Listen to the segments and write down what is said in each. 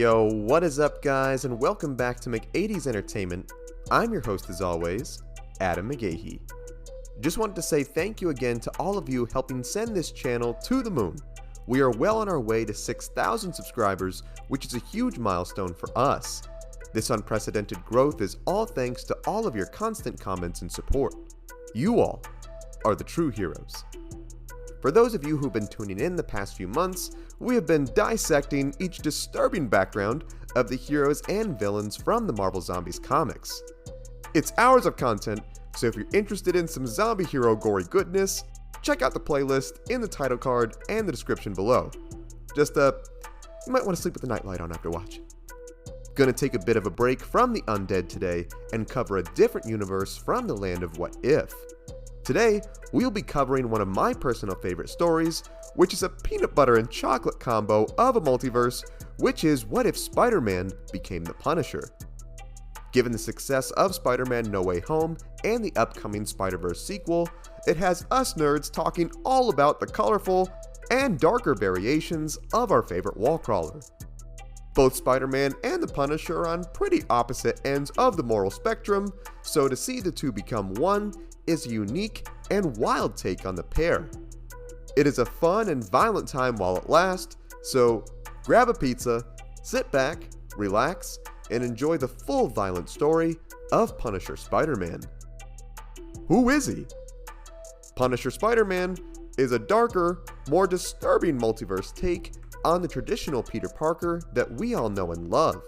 Yo, what is up guys, and welcome back to McAD's Entertainment. I'm your host as always, Adam McGahee. Just wanted to say thank you again to all of you helping send this channel to the moon. We are well on our way to 6,000 subscribers, which is a huge milestone for us. This unprecedented growth is all thanks to all of your constant comments and support. You all are the true heroes. For those of you who've been tuning in the past few months, we have been dissecting each disturbing background of the heroes and villains from the Marvel Zombies comics. It's hours of content, so if you're interested in some zombie hero gory goodness, check out the playlist in the title card and the description below. Just, you might want to sleep with the nightlight on after watching. Gonna take a bit of a break from the undead today and cover a different universe from the land of What If. Today, we'll be covering one of my personal favorite stories, which is a peanut butter and chocolate combo of a multiverse, which is What If Spider-Man became the Punisher. Given the success of Spider-Man No Way Home and the upcoming Spider-Verse sequel, it has us nerds talking all about the colorful and darker variations of our favorite wall crawler. Both Spider-Man and the Punisher are on pretty opposite ends of the moral spectrum, so to see the two become one is a unique and wild take on the pair. It is a fun and violent time while it lasts, so grab a pizza, sit back, relax, and enjoy the full violent story of Punisher Spider-Man. Who is he? Punisher Spider-Man is a darker, more disturbing multiverse take on the traditional Peter Parker that we all know and love.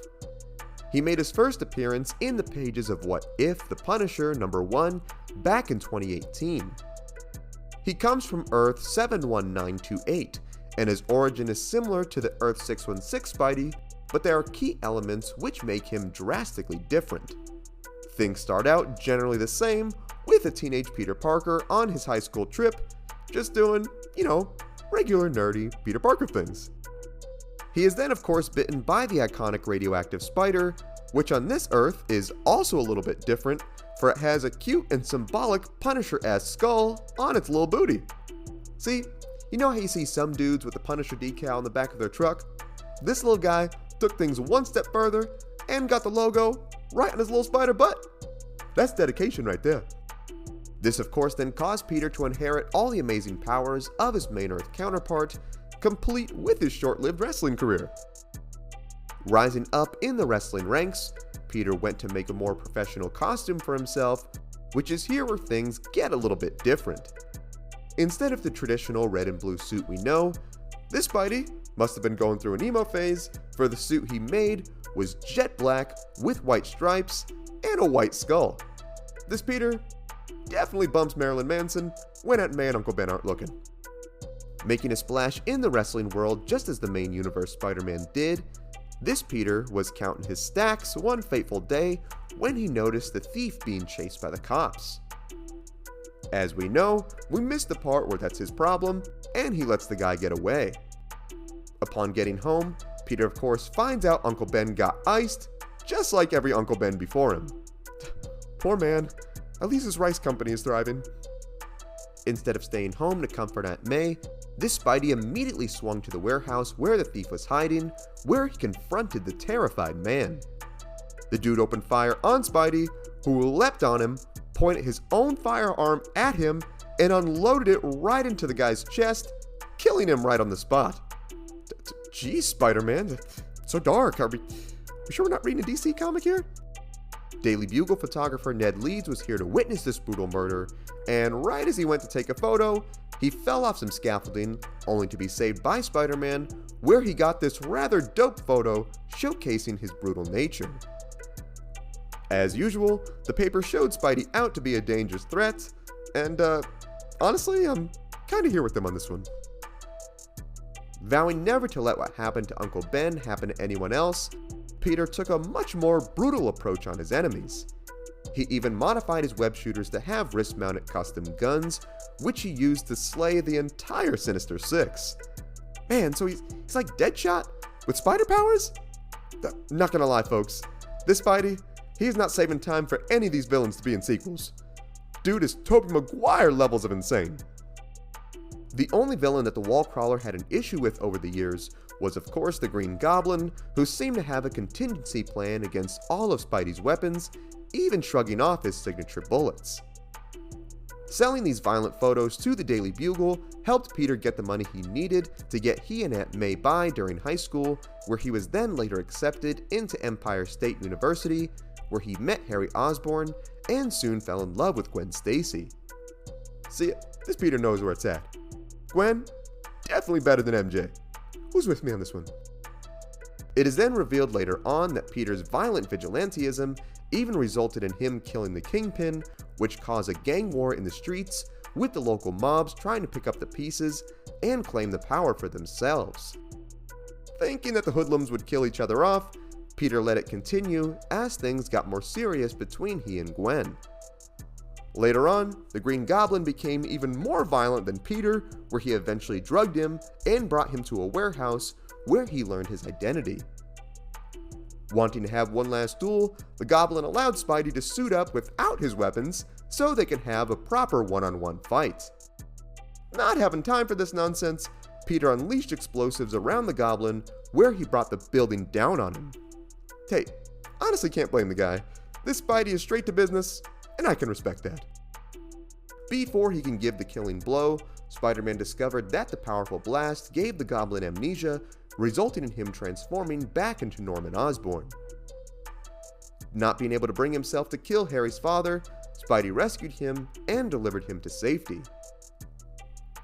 He made his first appearance in the pages of What If the Punisher #1 back in 2018. He comes from Earth 71928, and his origin is similar to the Earth 616 Spidey, but there are key elements which make him drastically different. Things start out generally the same, with a teenage Peter Parker on his high school trip, just doing, regular nerdy Peter Parker things. He is then of course bitten by the iconic radioactive spider, which on this Earth is also a little bit different, for it has a cute and symbolic Punisher-esque skull on its little booty. See, you know how you see some dudes with the Punisher decal on the back of their truck? This little guy took things one step further and got the logo right on his little spider butt. That's dedication right there. This of course then caused Peter to inherit all the amazing powers of his main Earth counterpart, complete with his short-lived wrestling career. Rising up in the wrestling ranks, Peter went to make a more professional costume for himself, which is here where things get a little bit different. Instead of the traditional red and blue suit we know, this Spidey must have been going through an emo phase, for the suit he made was jet black with white stripes and a white skull. This Peter definitely bumps Marilyn Manson when Aunt May and Uncle Ben aren't looking. Making a splash in the wrestling world just as the main universe Spider-Man did, this Peter was counting his stacks one fateful day when he noticed the thief being chased by the cops. As we know, we missed the part where that's his problem, and he lets the guy get away. Upon getting home, Peter of course finds out Uncle Ben got iced, just like every Uncle Ben before him. Poor man, at least his rice company is thriving. Instead of staying home to comfort Aunt May, this Spidey immediately swung to the warehouse where the thief was hiding, where he confronted the terrified man. The dude opened fire on Spidey, who leapt on him, pointed his own firearm at him, and unloaded it right into the guy's chest, killing him right on the spot. Jeez, Spider-Man, it's so dark. Are we sure we're not reading a DC comic here? Daily Bugle photographer Ned Leeds was here to witness this brutal murder, and right as he went to take a photo, he fell off some scaffolding, only to be saved by Spider-Man, where he got this rather dope photo showcasing his brutal nature. As usual, the paper showed Spidey out to be a dangerous threat, and honestly, I'm kinda here with them on this one. Vowing never to let what happened to Uncle Ben happen to anyone else, Peter took a much more brutal approach on his enemies. He even modified his web shooters to have wrist-mounted custom guns, which he used to slay the entire Sinister Six. Man, so he's like Deadshot with spider powers? Not gonna lie folks, this Spidey, he's not saving time for any of these villains to be in sequels. Dude is Tobey Maguire levels of insane. The only villain that the Wallcrawler had an issue with over the years was of course the Green Goblin, who seemed to have a contingency plan against all of Spidey's weapons, even shrugging off his signature bullets. Selling these violent photos to the Daily Bugle helped Peter get the money he needed to get he and Aunt May by during high school, where he was then later accepted into Empire State University, where he met Harry Osborn and soon fell in love with Gwen Stacy. See, this Peter knows where it's at. Gwen, definitely better than MJ. Who's with me on this one? It is then revealed later on that Peter's violent vigilantism even resulted in him killing the Kingpin, which caused a gang war in the streets, with the local mobs trying to pick up the pieces and claim the power for themselves. Thinking that the hoodlums would kill each other off, Peter let it continue as things got more serious between he and Gwen. Later on, the Green Goblin became even more violent than Peter, where he eventually drugged him and brought him to a warehouse where he learned his identity. Wanting to have one last duel, the Goblin allowed Spidey to suit up without his weapons so they could have a proper one-on-one fight. Not having time for this nonsense, Peter unleashed explosives around the Goblin, where he brought the building down on him. Hey, honestly can't blame the guy. This Spidey is straight to business, and I can respect that. Before he can give the killing blow, Spider-Man discovered that the powerful blast gave the Goblin amnesia, resulting in him transforming back into Norman Osborn. Not being able to bring himself to kill Harry's father, Spidey rescued him and delivered him to safety.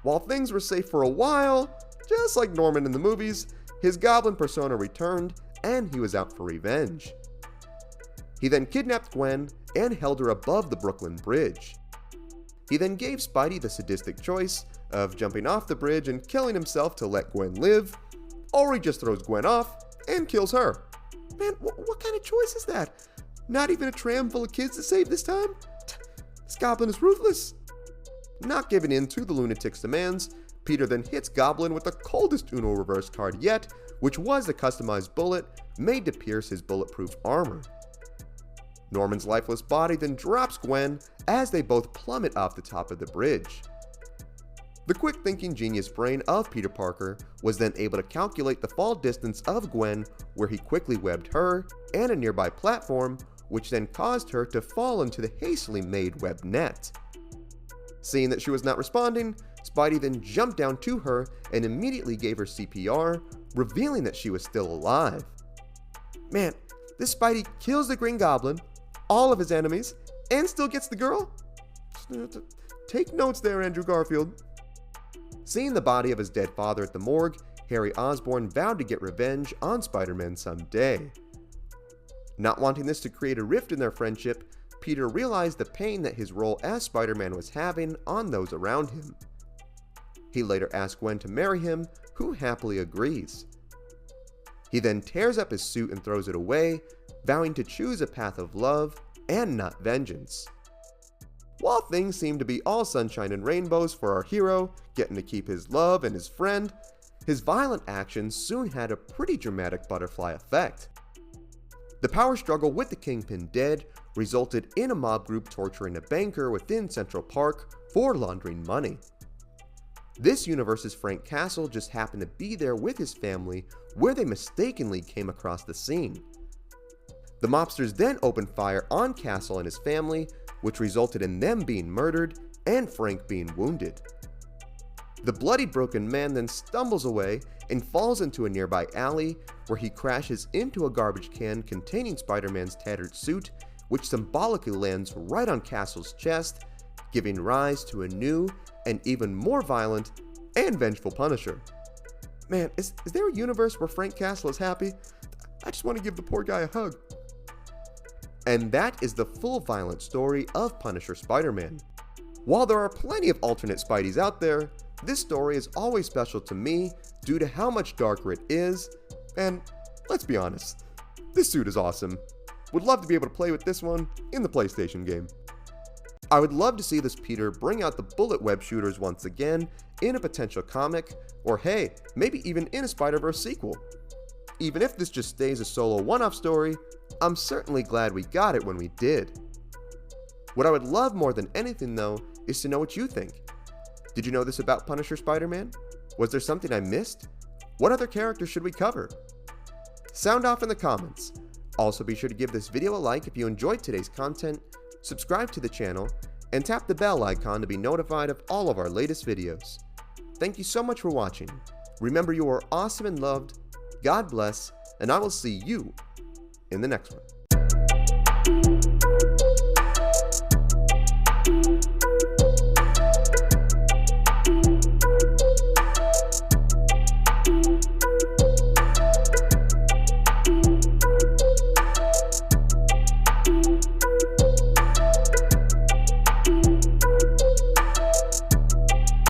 While things were safe for a while, just like Norman in the movies, his Goblin persona returned and he was out for revenge. He then kidnapped Gwen and held her above the Brooklyn Bridge. He then gave Spidey the sadistic choice of jumping off the bridge and killing himself to let Gwen live, or he just throws Gwen off and kills her. Man, what kind of choice is that? Not even a tram full of kids to save this time? This Goblin is ruthless. Not giving in to the lunatic's demands, Peter then hits Goblin with the coldest Uno reverse card yet, which was a customized bullet made to pierce his bulletproof armor. Norman's lifeless body then drops Gwen as they both plummet off the top of the bridge. The quick-thinking genius brain of Peter Parker was then able to calculate the fall distance of Gwen, where he quickly webbed her and a nearby platform, which then caused her to fall into the hastily made web net. Seeing that she was not responding, Spidey then jumped down to her and immediately gave her CPR, revealing that she was still alive. Man, this Spidey kills the Green Goblin, all of his enemies, and still gets the girl? Take notes there, Andrew Garfield. Seeing the body of his dead father at the morgue, Harry Osborn vowed to get revenge on Spider-Man someday. Not wanting this to create a rift in their friendship, Peter realized the pain that his role as Spider-Man was having on those around him. He later asked Gwen to marry him, who happily agrees. He then tears up his suit and throws it away, vowing to choose a path of love and not vengeance. While things seem to be all sunshine and rainbows for our hero, getting to keep his love and his friend, his violent actions soon had a pretty dramatic butterfly effect. The power struggle with the Kingpin dead resulted in a mob group torturing a banker within Central Park for laundering money. This universe's Frank Castle just happened to be there with his family, where they mistakenly came across the scene. The mobsters then opened fire on Castle and his family, which resulted in them being murdered and Frank being wounded. The bloody broken man then stumbles away and falls into a nearby alley, where he crashes into a garbage can containing Spider-Man's tattered suit, which symbolically lands right on Castle's chest, giving rise to a new and even more violent and vengeful Punisher. Man, is there a universe where Frank Castle is happy? I just want to give the poor guy a hug. And that is the full violent story of Punisher Spider-Man. While there are plenty of alternate Spideys out there, this story is always special to me due to how much darker it is, and let's be honest, this suit is awesome. Would love to be able to play with this one in the PlayStation game. I would love to see this Peter bring out the bullet web shooters once again in a potential comic, or hey, maybe even in a Spider-Verse sequel. Even if this just stays a solo one-off story, I'm certainly glad we got it when we did. What I would love more than anything though is to know what you think. Did you know this about Punisher Spider-Man? Was there something I missed? What other characters should we cover? Sound off in the comments. Also be sure to give this video a like if you enjoyed today's content, subscribe to the channel, and tap the bell icon to be notified of all of our latest videos. Thank you so much for watching. Remember, you are awesome and loved. God bless, and I will see you in the next one.